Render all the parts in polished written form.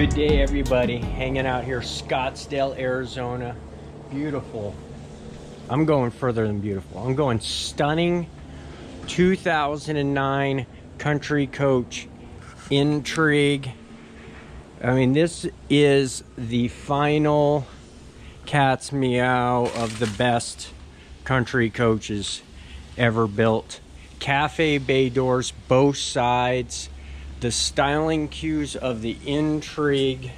Good day, everybody. Hanging out here, Scottsdale, Arizona. Beautiful. I'm going further than beautiful. I'm going stunning 2009 Country Coach Intrigue. I mean, this is the final cat's meow of the best country coaches ever built. Cafe bay doors, both sides. The styling cues of the Intrigue,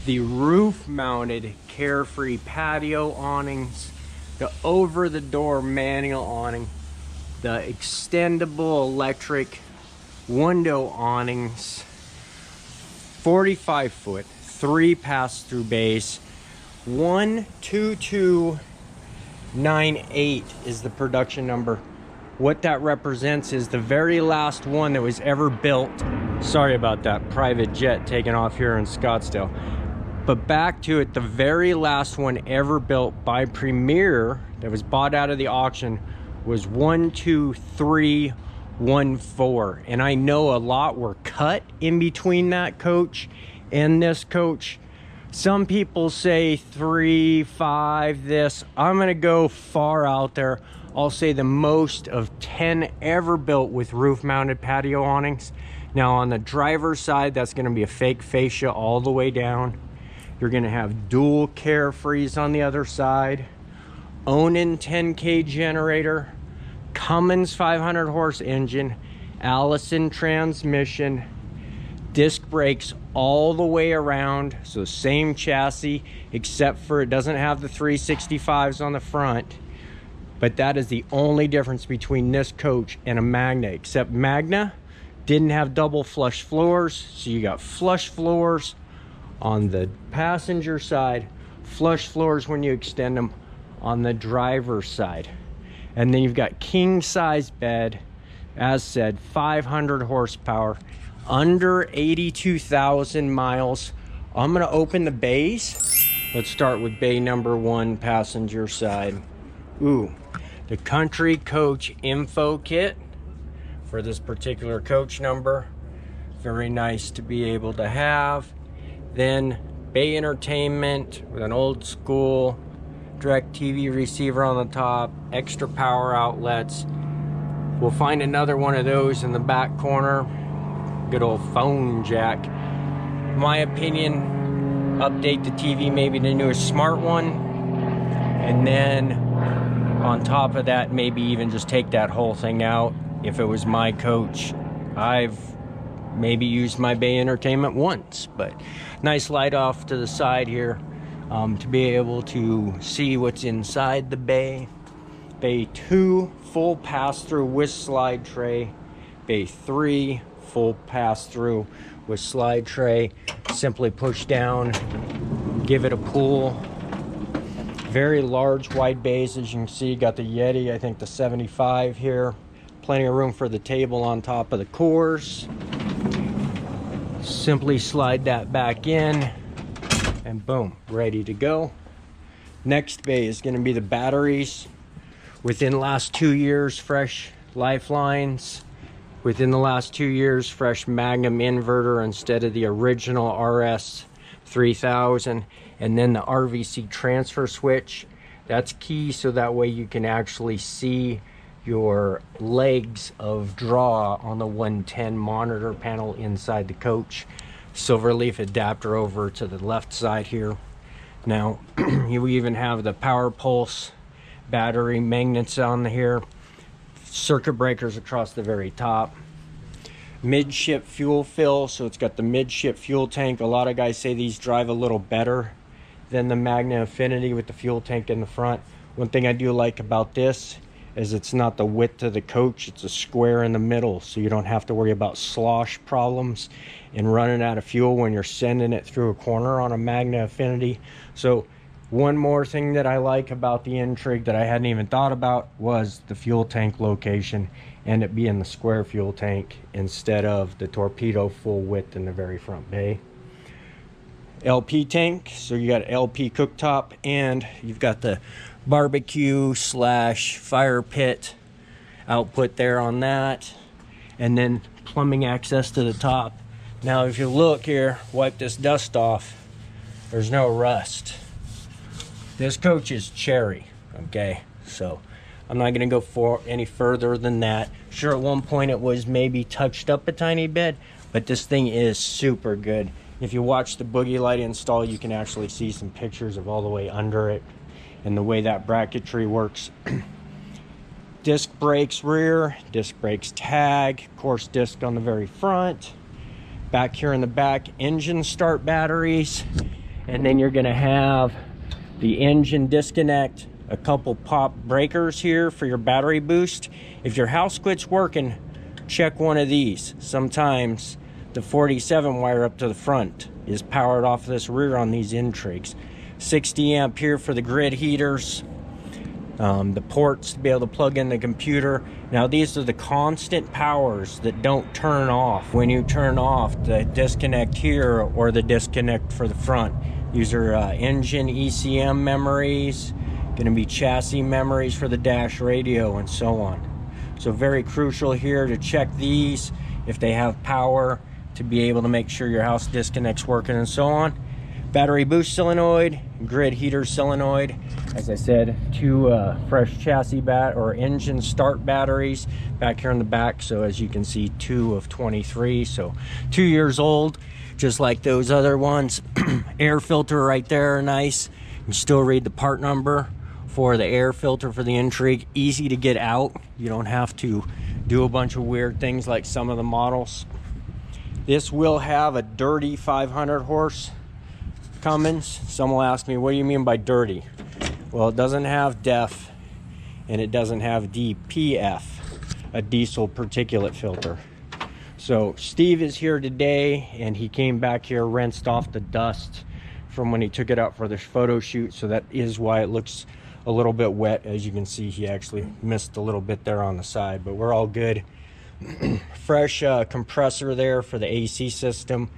the roof-mounted Carefree patio awnings, the over-the-door manual awning, the extendable electric window awnings, 45-foot, 3 pass-through bays, 12298 is the production number. What that represents is the very last one that was ever built. Sorry about that private jet taking off here in Scottsdale. But back to it, the very last one ever built by Premier that was bought out of the auction was 12314. And I know a lot were cut in between that coach and this coach. Some people say 3, 5, this. I'm gonna go far out there. I'll say the most of 10 ever built with roof-mounted patio awnings. Now on the driver's side, that's gonna be a fake fascia all the way down. You're gonna have dual Carefrees on the other side, Onan 10K generator, Cummins 500 horse engine, Allison transmission, disc brakes all the way around, so same chassis, except for it doesn't have the 365s on the front. But that is the only difference between this coach and a Magna, except Magna didn't have double flush floors. So you got flush floors on the passenger side, flush floors when you extend them on the driver's side. And then you've got king size bed, as said, 500 horsepower, under 82,000 miles. I'm gonna open the bays. Let's start with bay number 1, passenger side. Ooh, the Country Coach info kit for this particular coach number. Very nice to be able to have. Then bay entertainment with an old school direct TV receiver on the top, extra power outlets. We'll find another one of those in the back corner. Good old phone jack. In my opinion, update the TV, maybe the newest smart one. And then on top of that, maybe even just take that whole thing out. If it was my coach, I've maybe used my bay entertainment once, but nice light off to the side here to be able to see what's inside the bay. Bay 2, full pass-through with slide tray. Bay 3, full pass-through with slide tray. Simply push down, give it a pull. Very large wide bays, as you can see. Got the Yeti, I think the 75 here. Plenty of room for the table on top of the cores. Simply slide that back in and boom, ready to go. Next bay is going to be the batteries. Within the last 2 years, fresh lifelines. Within the last 2 years, fresh Magnum inverter instead of the original RS 3000. And then the RVC transfer switch. That's key, so that way you can actually see your legs of draw on the 110 monitor panel inside the coach. Silverleaf adapter over to the left side here. Now you even have the power pulse battery magnets on here, circuit breakers across the very top, midship fuel fill, so it's got the midship fuel tank. A lot of guys say these drive a little better than the Magna and Affinity with the fuel tank in the front. One thing I do like about this is it's not the width of the coach, it's a square in the middle, so you don't have to worry about slosh problems and running out of fuel when you're sending it through a corner on a Magna Affinity. So one more thing that I like about the Intrigue that I hadn't even thought about was the fuel tank location, and it being the square fuel tank instead of the torpedo full width in the very front bay. LP tank, so you got LP cooktop, and you've got the barbecue slash fire pit output there on that, and then plumbing access to the top. Now if you look here, wipe this dust off, there's no rust. This coach is cherry, okay? So I'm not gonna go for any further than that. Sure, at one point it was maybe touched up a tiny bit, but this thing is super good. If you watch the Boogey Light install, you can actually see some pictures of all the way under it and the way that bracketry works. Disc brakes rear, disc brakes tag, of course disc on the very front. Back here in the back, engine start batteries, and then you're gonna have the engine disconnect, a couple pop breakers here for your battery boost. If your house quits working, check one of these. Sometimes the 47 wire up to the front is powered off this rear on these Intrigues. 60 amp here for the grid heaters, the ports to be able to plug in the computer. Now these are the constant powers that don't turn off when you turn off the disconnect here or the disconnect for the front. These are engine ECM memories, going to be chassis memories for the dash radio and so on. So very crucial here to check these if they have power, to be able to make sure your house disconnect's working and so on. Battery boost solenoid, grid heater solenoid. As I said, two fresh chassis or engine start batteries back here in the back. So as you can see, 2 of 23, so 2 years old, just like those other ones. Air filter right there, nice. You can still read the part number for the air filter for the Intrigue. Easy to get out. You don't have to do a bunch of weird things like some of the models. This will have a dirty 500 horse Cummins. Some will ask me, what do you mean by dirty? Well, it doesn't have DEF and it doesn't have DPF, a diesel particulate filter. So Steve is here today and he came back here, rinsed off the dust from when he took it out for the photo shoot. So that is why it looks a little bit wet. As you can see, he actually missed a little bit there on the side, but we're all good. Fresh compressor there for the AC system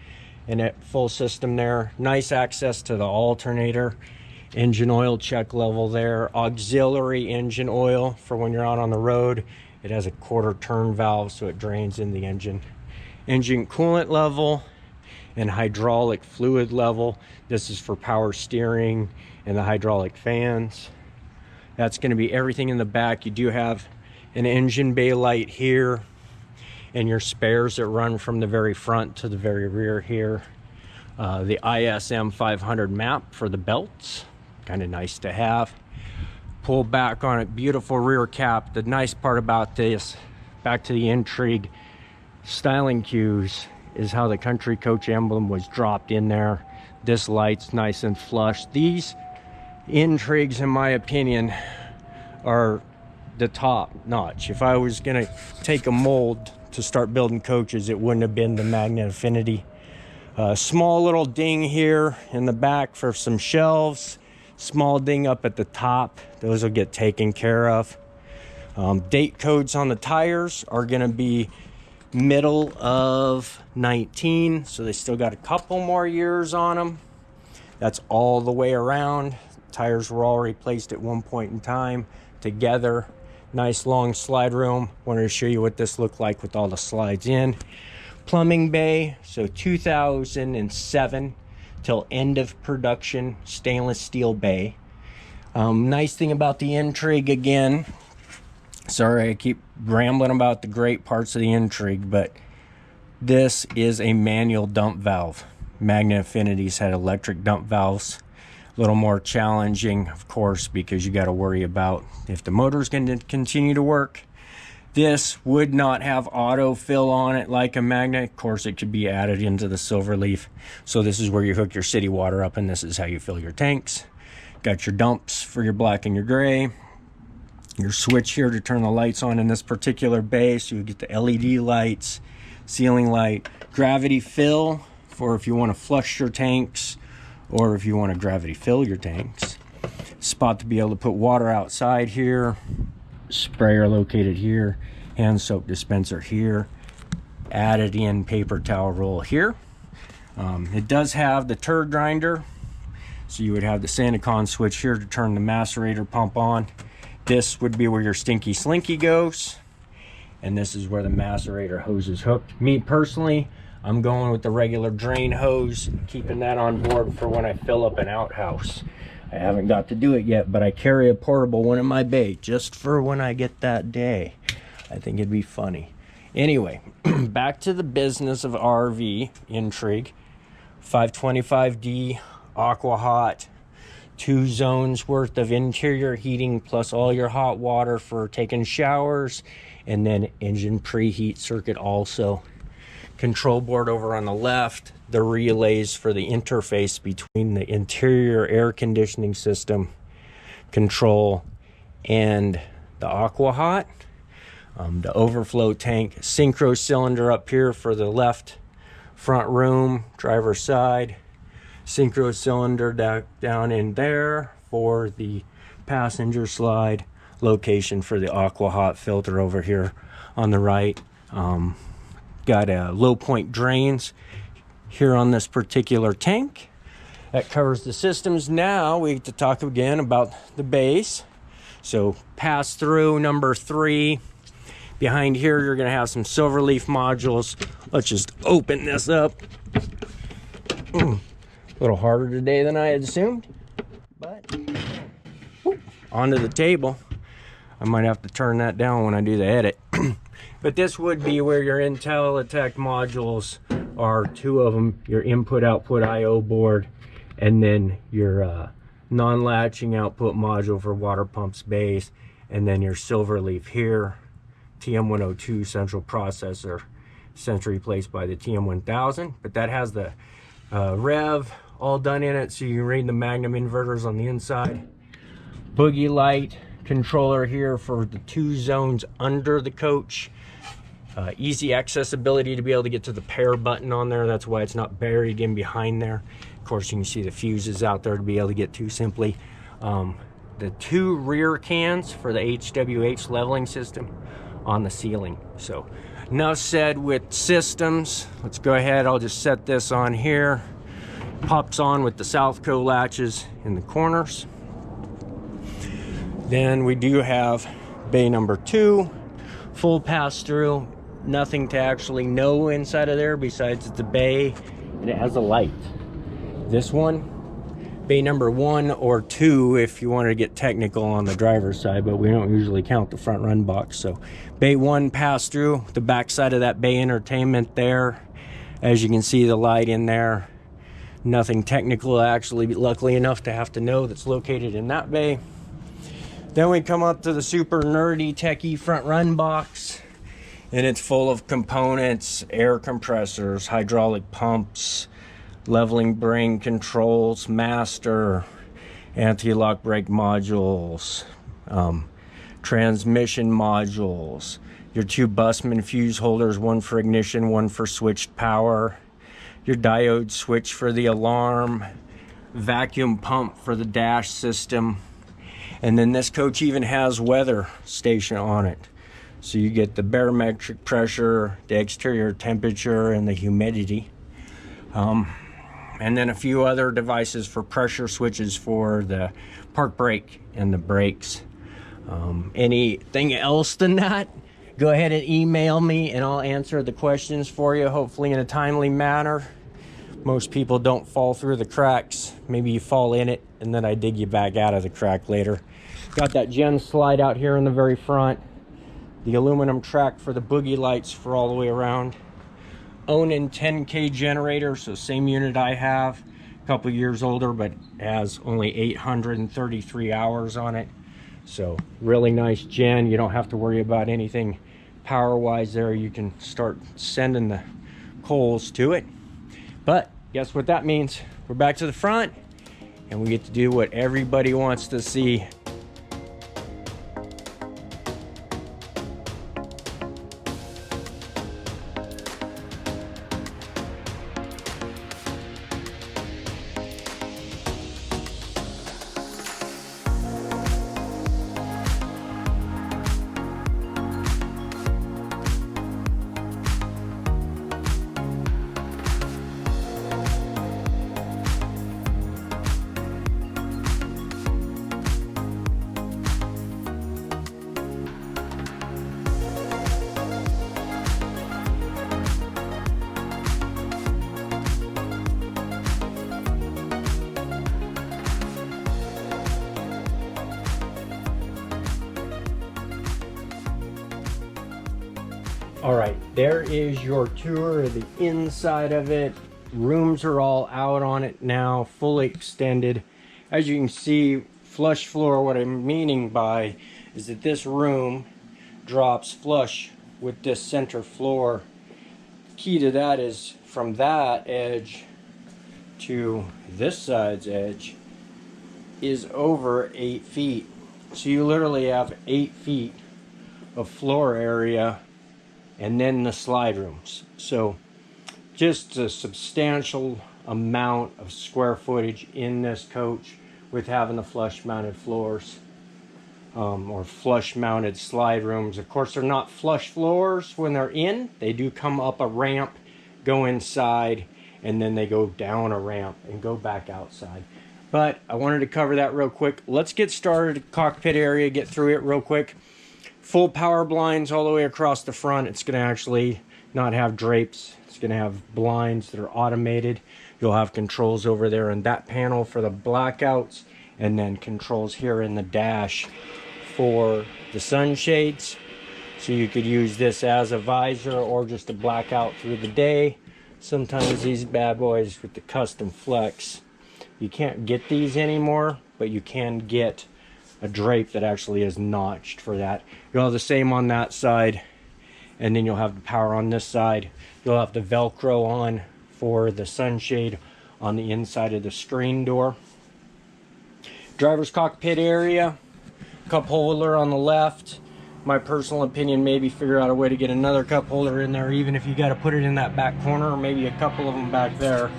and that full system there. Nice access to the alternator. Engine oil check level there. Auxiliary engine oil for when you're out on the road. It has a quarter turn valve so it drains in the engine. Engine coolant level and hydraulic fluid level. This is for power steering and the hydraulic fans. That's going to be everything in the back. You do have an engine bay light here and your spares that run from the very front to the very rear here. The ISM 500 map for the belts, kind of nice to have. Pull back on it, beautiful rear cap. The nice part about this, back to the Intrigue styling cues, is how the Country Coach emblem was dropped in there. This light's nice and flush. These Intrigues, in my opinion, are the top notch. If I was gonna take a mold to start building coaches, it wouldn't have been the Magna and Affinity. Small little ding here in the back for some shelves. Small ding up at the top. Those will get taken care of. Date codes on the tires are gonna be middle of 19, so they still got a couple more years on them. That's all the way around. Tires were all replaced at one point in time together. Nice long slide room. Wanted to show you what this looked like with all the slides in. Plumbing bay, so 2007 till end of production stainless steel bay. Nice thing about the Intrigue, again, sorry I keep rambling about the great parts of the Intrigue, but this is a manual dump valve. Magna and Affinity's had electric dump valves. A little more challenging, of course, because you got to worry about if the motor's going to continue to work. This would not have autofill on it like a Magna. Of course, it could be added into the Silverleaf. So this is where you hook your city water up, and this is how you fill your tanks. Got your dumps for your black and your gray. Your switch here to turn the lights on in this particular bay, so you get the LED lights, ceiling light, gravity fill for if you want to flush your tanks, or if you want to gravity fill your tanks. Spot to be able to put water outside here. Sprayer located here. Hand soap dispenser here. Added in paper towel roll here. It does have the turd grinder. So you would have the Santicon switch here to turn the macerator pump on. This would be where your stinky slinky goes. And this is where the macerator hose is hooked. Me personally, I'm going with the regular drain hose, keeping that on board for when I fill up an outhouse. I haven't got to do it yet, but I carry a portable one in my bay just for when I get that day. I think it'd be funny. Anyway, back to the business of RV Intrigue. 525D, aqua hot, 2 zones worth of interior heating plus all your hot water for taking showers, and then engine preheat circuit also. Control board over on the left, the relays for the interface between the interior air conditioning system control and the aqua hot. The overflow tank, synchro cylinder up here for the left front room, driver's side, synchro cylinder down in there for the passenger slide, location for the aqua hot filter over here on the right. Got a low point drains here on this particular tank. That covers the systems. Now we get to talk again about the base. So pass through number 3. Behind here, you're going to have some Silverleaf modules. Let's just open this up. A little harder today than I had assumed, but onto the table. I might have to turn that down when I do the edit. But this would be where your IntelliTech modules are, 2 of them, your input-output I/O board, and then your non-latching output module for water pumps base, and then your Silverleaf here. TM102 central processor, since replaced by the TM1000, but that has the rev all done in it, so you can read the Magnum inverters on the inside. Boogey light controller here for the 2 zones under the coach. Easy accessibility to be able to get to the pair button on there. That's why it's not buried in behind there. Of course, you can see the fuses out there to be able to get to simply. The 2 rear cans for the HWH leveling system on the ceiling. So enough said with systems. Let's go ahead. I'll just set this on here. Pops on with the Southco latches in the corners. Then we do have bay number 2, full pass through. Nothing to actually know inside of there besides it's a bay and it has a light. This one, bay number 1 or 2 if you want to get technical on the driver's side, but we don't usually count the front run box. So bay 1 pass through, the back side of that bay entertainment there. As you can see, the light in there. Nothing technical actually, luckily enough to have to know that's located in that bay. Then we come up to the super nerdy techie front run box, and it's full of components, air compressors, hydraulic pumps, leveling brain controls, master, anti-lock brake modules, transmission modules, your 2 Busman fuse holders, 1 for ignition, 1 for switched power, your diode switch for the alarm, vacuum pump for the dash system, and then this coach even has weather station on it. So you get the barometric pressure, the exterior temperature, and the humidity. And then a few other devices for pressure switches for the park brake and the brakes. Anything else than that, go ahead and email me and I'll answer the questions for you, hopefully in a timely manner. Most people don't fall through the cracks. Maybe you fall in it and then I dig you back out of the crack later. Got that gen slide out here in the very front. The aluminum track for the Boogey Lights for all the way around. Onan 10K generator, so same unit I have. A couple years older, but has only 833 hours on it. So really nice gen. You don't have to worry about anything power-wise there. You can start sending the coals to it. But guess what that means? We're back to the front, and we get to do what everybody wants to see. All right, there is your tour of the inside of it. Rooms are all out on it now, fully extended. As you can see, flush floor. What I'm meaning by is that this room drops flush with this center floor. Key to that is from that edge to this side's edge is over 8 feet. So you literally have 8 feet of floor area, and then the slide rooms. So just a substantial amount of square footage in this coach with having the flush mounted floors, or flush mounted slide rooms. Of course, they're not flush floors when they're in. They do come up a ramp, go inside, and then they go down a ramp and go back outside. But I wanted to cover that real quick. Let's get started. Cockpit area, get through it real quick. Full power blinds all the way across the front. It's going to actually not have drapes. It's going to have blinds that are automated. You'll have controls over there in that panel for the blackouts, and then controls here in the dash for the sunshades. So you could use this as a visor or just a blackout through the day. Sometimes these bad boys with the custom flex, you can't get these anymore, but you can get a drape that actually is notched for that. You'll have the same on that side, and then you'll have the power on this side. You'll have the Velcro on for the sunshade on the inside of the screen door. Driver's cockpit area, cup holder on the left. My personal opinion, maybe figure out a way to get another cup holder in there, even if you got to put it in that back corner, or maybe a couple of them back there.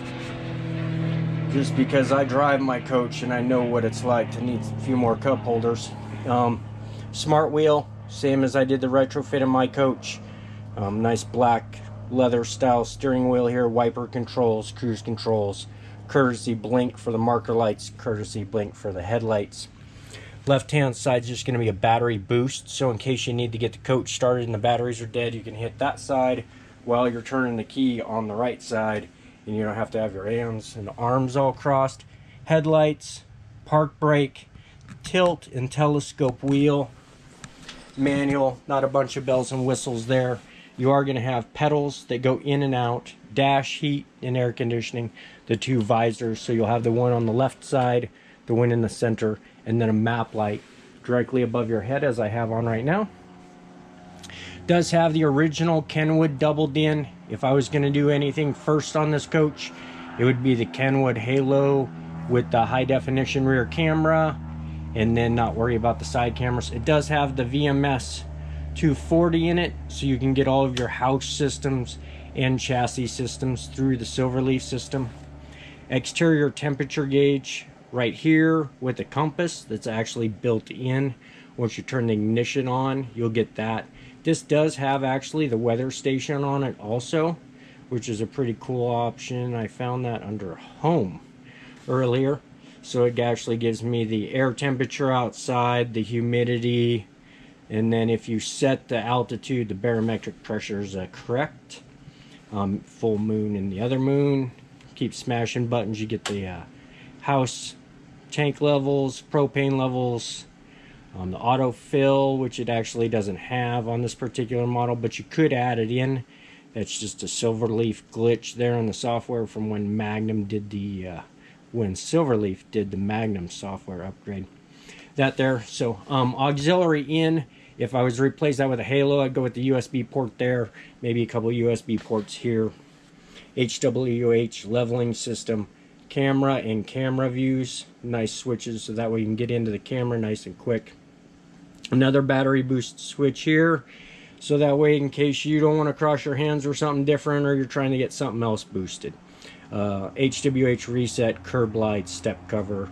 Just because I drive my coach and I know what it's like to need a few more cup holders. Smart wheel, same as I did the retrofit in my coach. Nice black leather style steering wheel here, wiper controls, cruise controls, courtesy blink for the marker lights, courtesy blink for the headlights. Left hand side is just going to be a battery boost, so in case you need to get the coach started and the batteries are dead, you can hit that side while you're turning the key on the right side, and you don't have to have your hands and arms all crossed. Headlights, park brake, tilt and telescope wheel, manual, not a bunch of bells and whistles there. You are going to have pedals that go in and out, dash, heat, and air conditioning, the two visors, so you'll have the one on the left side, the one in the center, and then a map light directly above your head, as I have on right now. Does have the original Kenwood doubled in. If I was going to do anything first on this coach, it would be the Kenwood Halo with the high definition rear camera, and then not worry about the side cameras. It does have the VMS 240 in it, so you can get all of your house systems and chassis systems through the Silverleaf system. Exterior temperature gauge right here with a compass that's actually built in. Once you turn the ignition on, you'll get that. This does have actually the weather station on it also, which is a pretty cool option. I found that under home earlier. So it actually gives me the air temperature outside, the humidity, and then if you set the altitude, the barometric pressure is correct. Full moon and the other moon. Keep smashing buttons, you get the house tank levels, propane levels, the autofill, which it actually doesn't have on this particular model, but you could add it in. That's just a Silverleaf glitch there in the software from when Magnum did the when Silverleaf did the Magnum software upgrade. That there. So auxiliary in. If I was to replace that with a Halo, I'd go with the USB port there, maybe a couple USB ports here. HWH leveling system, camera and camera views, nice switches, so that way you can get into the camera nice and quick. Another battery boost switch here, so that way in case you don't want to cross your hands or something different, or you're trying to get something else boosted. HWH reset, curb lights, step cover,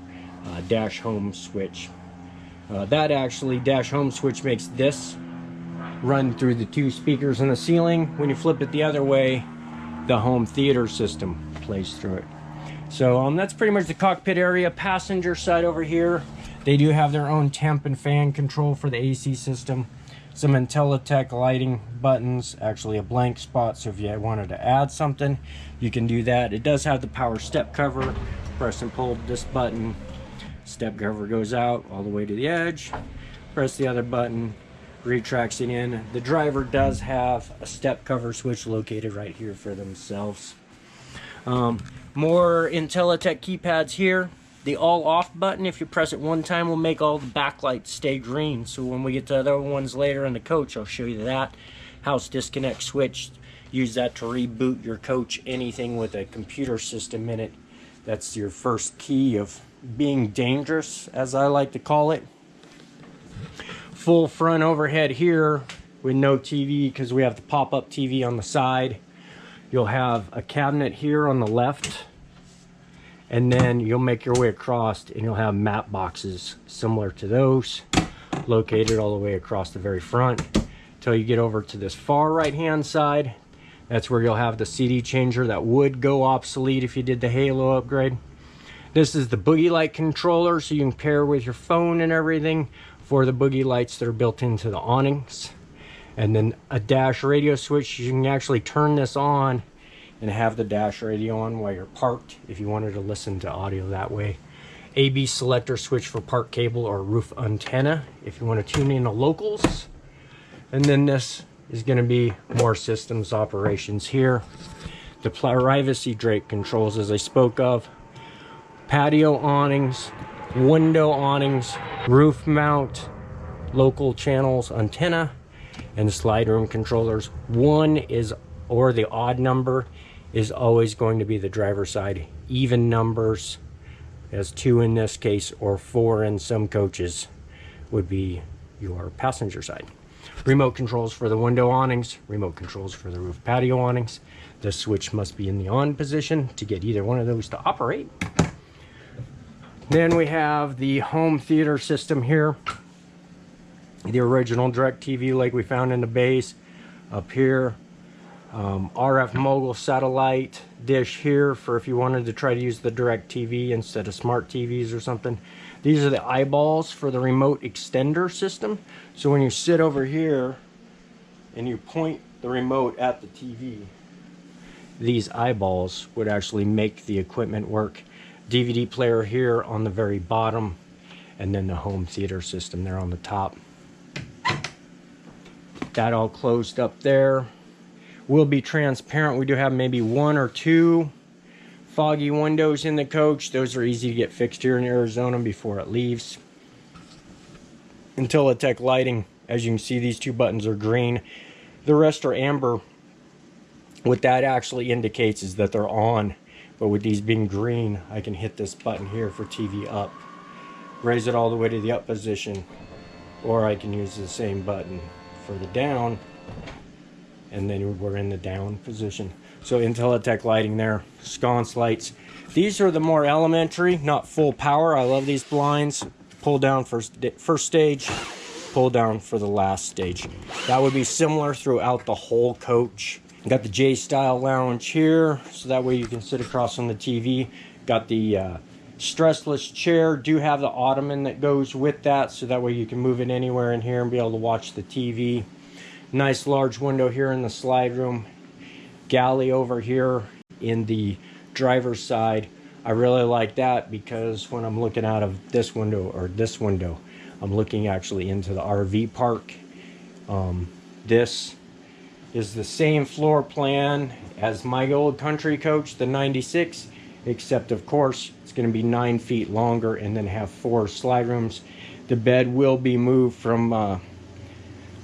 dash home switch. That actually, dash home switch makes this run through the two speakers in the ceiling. When you flip it the other way, the home theater system plays through it. So that's pretty much the cockpit area. Passenger side over here, they do have their own temp and fan control for the AC system. Some IntelliTech lighting buttons, actually a blank spot, so if you wanted to add something, you can do that. It does have the power step cover. Press and pull this button, step cover goes out all the way to the edge. Press the other button, retracts it in. The driver does have a step cover switch located right here for themselves. More Intellitech keypads here. The all off button, if you press it one time, will make all the backlights stay green. So when we get to other ones later in the coach, I'll show you that. House disconnect switch, use that to reboot your coach. Anything with a computer system in it, that's your first key of being dangerous, as I like to call it. Full front overhead here with no TV because we have the pop-up TV on the side. You'll have a cabinet here on the left, and then you'll make your way across and you'll have map boxes similar to those located all the way across the very front until you get over to this far right hand side. That's where you'll have the CD changer that would go obsolete if you did the Halo upgrade. This is the Boogey Light controller, so you can pair with your phone and everything for the Boogey Lights that are built into the awnings. And then a dash radio switch. You can actually turn this on and have the dash radio on while you're parked if you wanted to listen to audio that way. AB selector switch for park cable or roof antenna if you want to tune in to locals. And then this is going to be more systems operations here. The privacy drape controls, as I spoke of. Patio awnings, window awnings, roof mount, local channels, antenna, and the slide room controllers. One is, or the odd number, is always going to be the driver's side. Even numbers, as 2 in this case, or 4 in some coaches, would be your passenger side. Remote controls for the window awnings, remote controls for the roof patio awnings. The switch must be in the on position to get either one of those to operate. Then we have the home theater system here. The original DirecTV like we found in the base. Up here, RF mogul satellite dish here for if you wanted to try to use the DirecTV instead of smart TVs or something. These are the eyeballs for the remote extender system. So when you sit over here and you point the remote at the TV, these eyeballs would actually make the equipment work. DVD player here on the very bottom, and then the home theater system there on the top. That all closed up there. Will be transparent. We do have maybe 1 or 2 foggy windows in the coach. Those are easy to get fixed here in Arizona before it leaves. Intellitech lighting, as you can see, these 2 buttons are green. The rest are amber. What that actually indicates is that they're on. But with these being green, I can hit this button here for TV up. Raise it all the way to the up position. Or I can use the same button for the down. And then we're in the down position. So Intellitech lighting there. Sconce lights. These are the more elementary, not full power. I love these blinds. Pull down for first stage. Pull down for the last stage. That would be similar throughout the whole coach. Got the J-style lounge here, so that way you can sit across from the TV. Got the stressless chair. Do have the ottoman that goes with that, so that way you can move it anywhere in here and be able to watch the TV. Nice large window here in the slide room. Galley over here in the driver's side. I really like that because when I'm looking out of this window or this window, I'm looking actually into the RV park. This is the same floor plan as my old Country Coach, the 96, except of course it's going to be 9 feet longer and then have 4 slide rooms. The bed will be moved from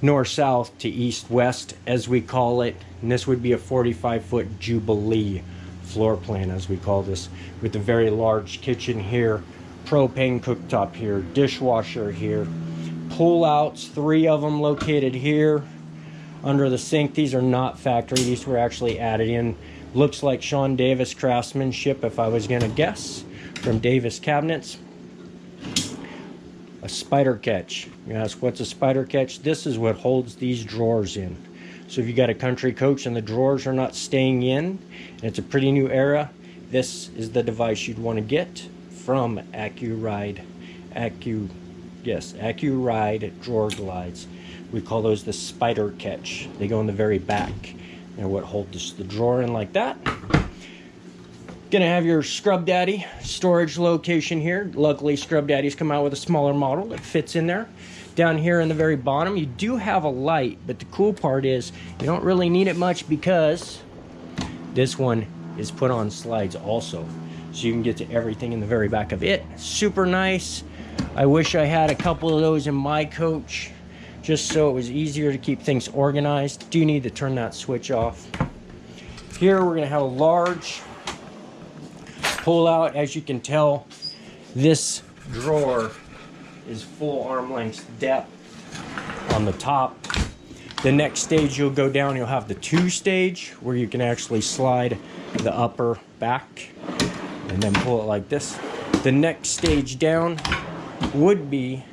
north-south to east-west, as we call it, and this would be a 45-foot Jubilee floor plan, as we call this, with a very large kitchen here, propane cooktop here, dishwasher here, pull-outs, 3 of them located here under the sink. These are not factory, these were actually added in. Looks like Sean Davis craftsmanship, if I was gonna guess, from Davis Cabinets. A spider catch. You ask, what's a spider catch? This is what holds these drawers in. So if you got a Country Coach and the drawers are not staying in, and it's a pretty new era, this is the device you'd want to get from AccuRide drawer glides. We call those the spider catch. They go in the very back. They're what holds the drawer in like that. Gonna have your Scrub Daddy storage location here. Luckily, Scrub Daddy's come out with a smaller model that fits in there. Down here in the very bottom, you do have a light, but the cool part is you don't really need it much because this one is put on slides also. So you can get to everything in the very back of it. Super nice. I wish I had a couple of those in my coach, just so it was easier to keep things organized. Do need to turn that switch off. Here we're gonna have a large pull out. As you can tell, this drawer is full arm length depth on the top. The next stage you'll go down, you'll have the 2 stage where you can actually slide the upper back and then pull it like this. The next stage down would be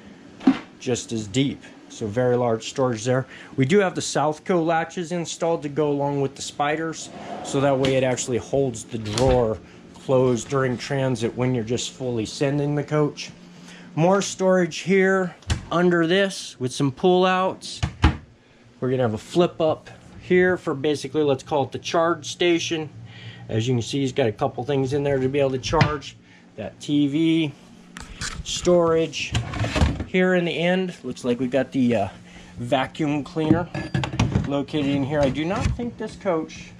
just as deep, so very large storage there. We do have the Southco latches installed to go along with the spiders, so that way it actually holds the drawer closed during transit when you're just fully sending the coach. More storage here under this with some pull outs. We're gonna have a flip up here for basically, let's call it the charge station. As you can see, he's got a couple things in there to be able to charge that TV. Storage here in the end, looks like we got the vacuum cleaner located in here. I do not think this coach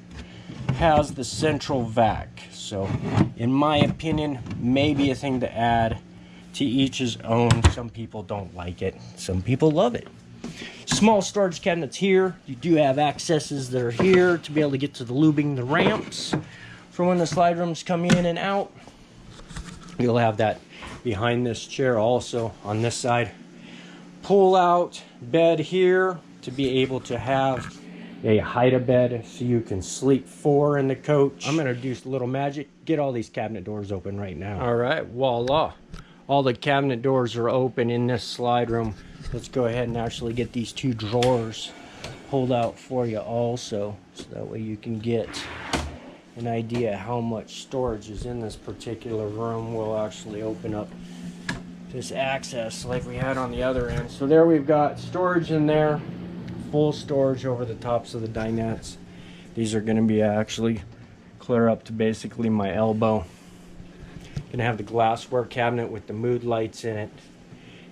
has the central vac, so in my opinion, maybe a thing to add. To each his own. Some people don't like it, some people love it. Small storage cabinets here. You do have accesses that are here to be able to get to the lubing, the ramps for when the slide rooms come in and out. You'll have that behind this chair also on this side. Pull out bed here to be able to have a hide-a-bed so you can sleep 4 in the coach. I'm gonna do a little magic, get all these cabinet doors open right now. All right, voila. All the cabinet doors are open in this slide room. Let's go ahead and actually get these 2 drawers pulled out for you also, so that way you can get an idea how much storage is in this particular room. We'll actually open up this access like we had on the other end. So there we've got storage in there, full storage over the tops of the dinettes. These are going to be actually clear up to basically my elbow. Gonna have the glassware cabinet with the mood lights in it,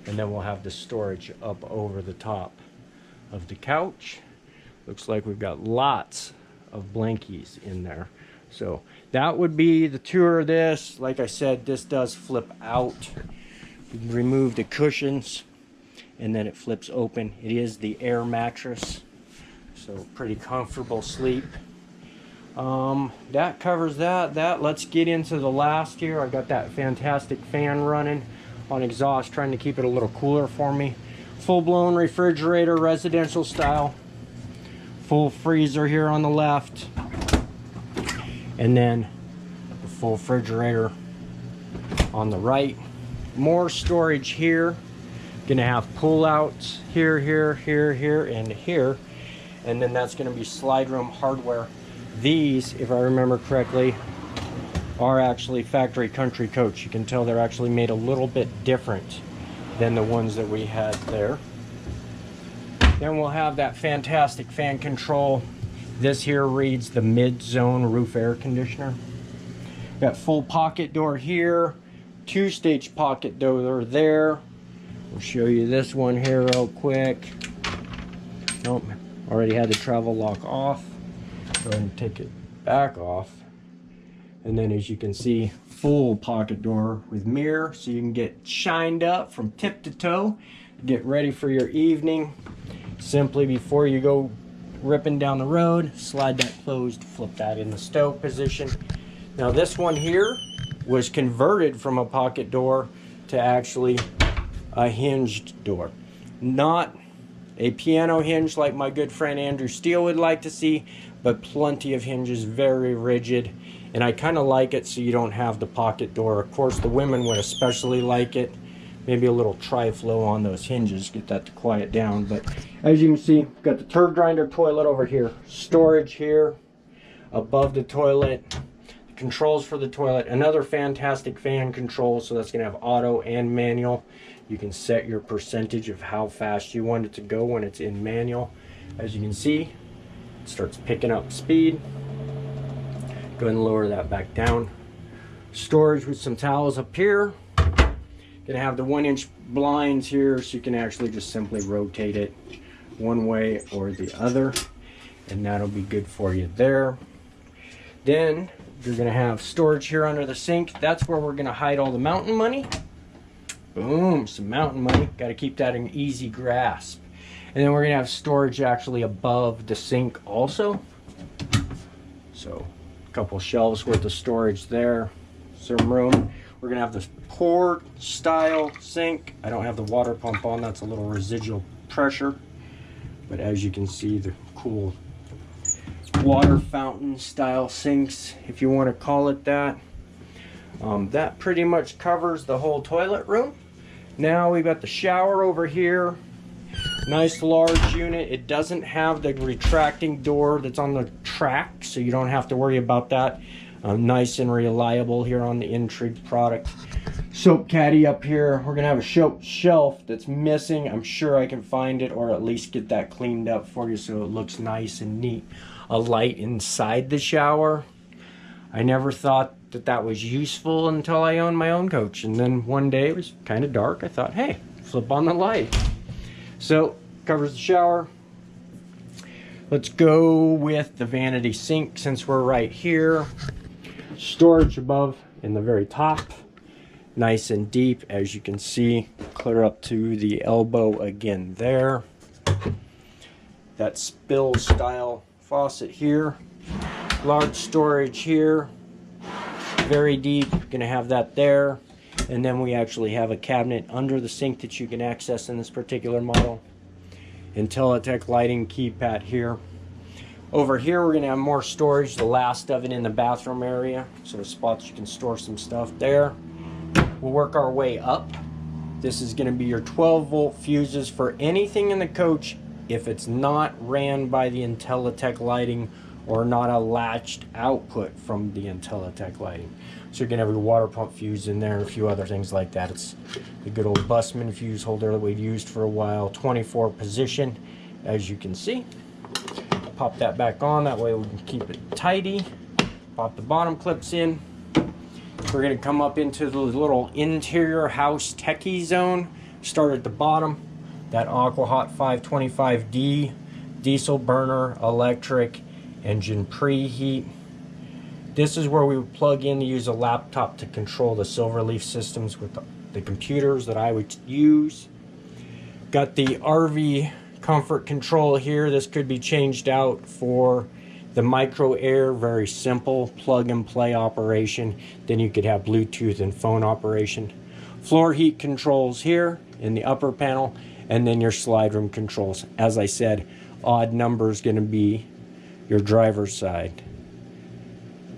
and then we'll have the storage up over the top of the couch. Looks like we've got lots of blankies in there. So that would be the tour of this. Like I said, this does flip out. You can remove the cushions and then it flips open. It is the air mattress, so pretty comfortable sleep. That covers that. Let's get into the last here. I got that fantastic fan running on exhaust, trying to keep it a little cooler for me. Full-blown refrigerator, residential style. Full freezer here on the left, and then the full refrigerator on the right. More storage here. Gonna have pull-outs here, here, here, here, and here, and then that's gonna be slide room hardware. These, if I remember correctly, are actually factory Country Coach. You can tell they're actually made a little bit different than the ones that we had there. Then we'll have that fantastic fan control. This here reads the mid-zone roof air conditioner. Got full pocket door here, 2-stage pocket door there. We'll show you this one here real quick. Nope, already had the travel lock off. Go ahead and take it back off. And then as you can see, full pocket door with mirror, so you can get shined up from tip to toe. Get ready for your evening. Simply before you go ripping down the road, slide that closed, flip that in the stow position. Now this one here was converted from a pocket door to actually a hinged door. Not a piano hinge like my good friend Andrew Steele would like to see, but plenty of hinges, very rigid. And I kind of like it so you don't have the pocket door. Of course, the women would especially like it. Maybe a little tri-flow on those hinges, get that to quiet down. But as you can see, got the turd grinder toilet over here. Storage here above the toilet. The controls for the toilet. Another fantastic fan control, so that's going to have auto and manual. You can set your percentage of how fast you want it to go when it's in manual. As you can see, it starts picking up speed. Go ahead and lower that back down. Storage with some towels up here. Gonna have the 1-inch blinds here, so you can actually just simply rotate it one way or the other, and that'll be good for you there. Then you're gonna have storage here under the sink. That's where we're gonna hide all the mountain money. Boom, some mountain money. Got to keep that in easy grasp. And then we're gonna have storage actually above the sink also. So a couple shelves worth of storage there. Some room. We're gonna have this port style sink. I don't have the water pump on, that's a little residual pressure. But as you can see, the cool water fountain style sinks, if you want to call it that. That pretty much covers the whole toilet room. Now we've got the shower over here. Nice large unit. It doesn't have the retracting door that's on the track, so you don't have to worry about that. Nice and reliable here on the Intrigue product. Soap caddy up here. We're gonna have a shelf that's missing. I'm sure I can find it, or at least get that cleaned up for you so it looks nice and neat. A light inside the shower. I never thought that that was useful until I owned my own coach, and then one day it was kind of dark. I thought, hey, flip on the light. So covers the shower. Let's go with the vanity sink since we're right here. Storage above in the very top, nice and deep, as you can see, clear up to the elbow again there. That spill style faucet here, large storage here, very deep, gonna have that there. And then we actually have a cabinet under the sink that you can access in this particular model. IntelliTech lighting keypad here. Over here we're going to have more storage, the last of it in the bathroom area, so spots you can store some stuff there. We'll work our way up. This is going to be your 12-volt fuses for anything in the coach if it's not ran by the IntelliTech lighting or not a latched output from the IntelliTech lighting. So you're going to have your water pump fuse in there and a few other things like that. It's the good old Busman fuse holder that we've used for a while, 24 position, as you can see. Pop that back on, that way we can keep it tidy. Pop the bottom clips in. We're going to come up into the little interior house techie zone. Start at the bottom. That AquaHot 525D, diesel burner, electric, engine preheat. This is where we would plug in to use a laptop to control the Silverleaf systems with the computers that I would use. Got the RV comfort control here. This could be changed out for the micro air, very simple plug and play operation. Then you could have Bluetooth and phone operation. Floor heat controls here in the upper panel, and then your slide room controls. As I said, odd number is going to be your driver's side,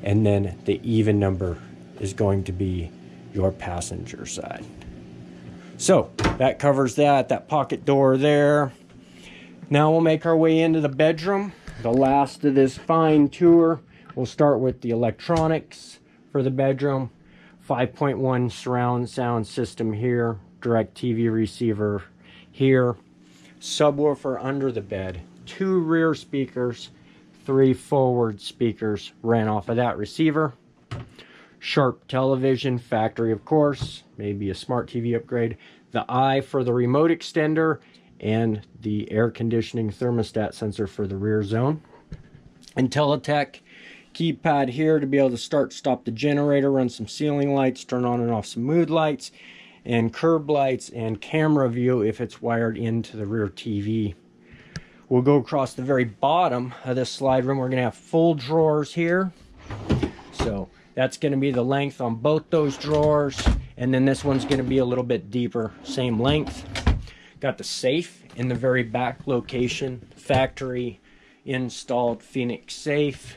and then the even number is going to be your passenger side. So that covers that pocket door there. Now we'll make our way into the bedroom, the last of this fine tour. We'll start with the electronics for the bedroom. 5.1 surround sound system here, direct TV receiver here, subwoofer under the bed, 2 rear speakers, 3 forward speakers ran off of that receiver. Sharp television, factory of course, maybe a smart TV upgrade. The eye for the remote extender, and the air conditioning thermostat sensor for the rear zone. IntelliTech keypad here to be able to start, stop the generator, run some ceiling lights, turn on and off some mood lights, and curb lights, and camera view if it's wired into the rear TV. We'll go across the very bottom of this slide room. We're going to have full drawers here. So that's going to be the length on both those drawers. And then this one's going to be a little bit deeper, same length. Got the safe in the very back location, factory installed Phoenix safe.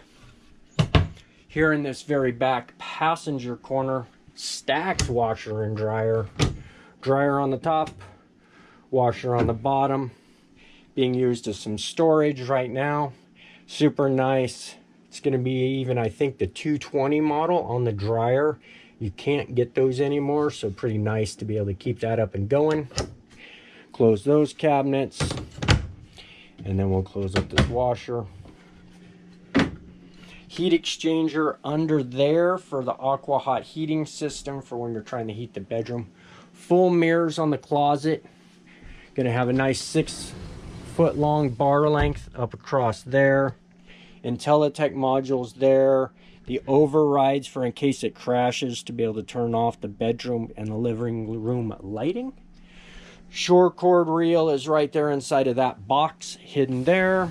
Here in this very back passenger corner, stacked washer and dryer. Dryer on the top, washer on the bottom. Being used as some storage right now. Super nice. It's going to be even, I think, the 220 model on the dryer. You can't get those anymore, so pretty nice to be able to keep that up and going. Close those cabinets, and then we'll close up this washer. Heat exchanger under there for the AquaHot heating system for when you're trying to heat the bedroom. Full mirrors on the closet. Gonna have a nice 6-foot long bar length up across there. IntelliTech modules there. The overrides for in case it crashes to be able to turn off the bedroom and the living room lighting. Shore cord reel is right there inside of that box, hidden there.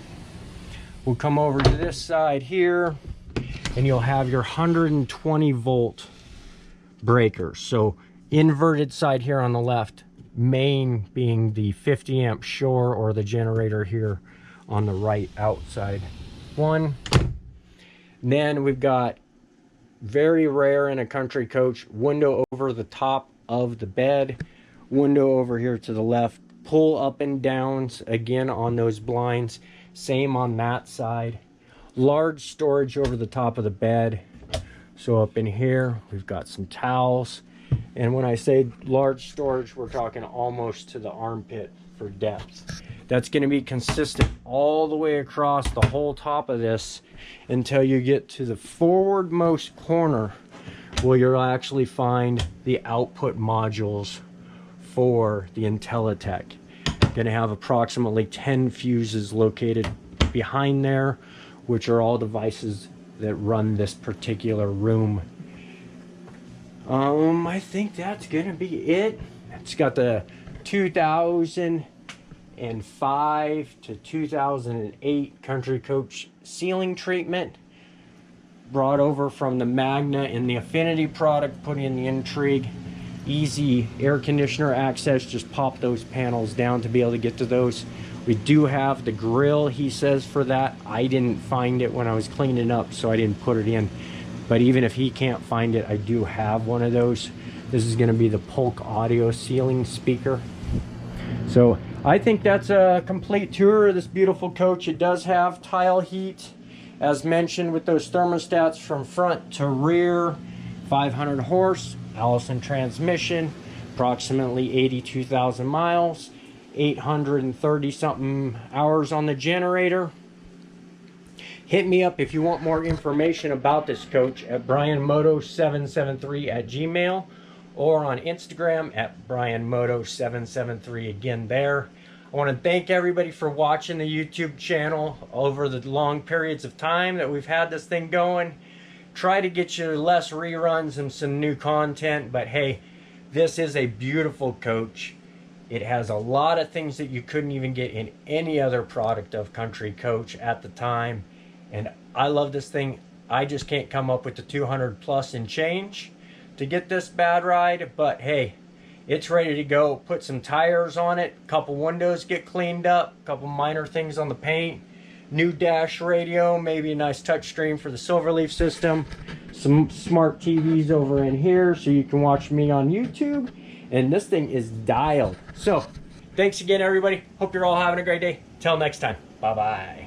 We'll come over to this side here, and you'll have your 120 volt breakers. So inverted side here on the left, main being the 50 amp shore, or the generator here on the right outside one. And then we've got, very rare in a country coach, window over the top of the bed, window over here to the left, pull up and downs again on those blinds, same on that side. Large storage over the top of the bed. So up in here we've got some towels, and when I say large storage, we're talking almost to the armpit for depth. That's going to be consistent all the way across the whole top of this until you get to the forwardmost corner, where you'll actually find the output modules for the IntelliTech. Going to have approximately 10 fuses located behind there, which are all devices that run this particular room. I think that's going to be it. It's got the 2005 to 2008 Country Coach ceiling treatment, brought over from the Magna and the Affinity product, put in the Intrigue. Easy air conditioner access, just pop those panels down to be able to get to those. We do have the grill, he says, for that. I didn't find it when I was cleaning up, so I didn't put it in. But even if he can't find it, I do have one of those. This is going to be the Polk Audio ceiling speaker. So I think that's a complete tour of this beautiful coach. It does have tile heat, as mentioned, with those thermostats from front to rear. 500 horse, Allison transmission, approximately 82,000 miles, 830 something hours on the generator. Hit me up if you want more information about this coach at brianmoto773@gmail, or on Instagram at brianmoto773, again there. I want to thank everybody for watching the YouTube channel over the long periods of time that we've had this thing going. Try to get you less reruns and some new content, but hey, this is a beautiful coach. It has a lot of things that you couldn't even get in any other product of Country Coach at the time, and I love this thing. I just can't come up with the 200 plus and change to get this bad ride, but hey, it's ready to go. Put some tires on it, a couple windows get cleaned up, a couple minor things on the paint, new dash radio, maybe a nice touch screen for the Silverleaf system, some smart TVs over in here so you can watch me on YouTube, and this thing is dialed. So thanks again, everybody. Hope you're all having a great day. Till next time, bye bye.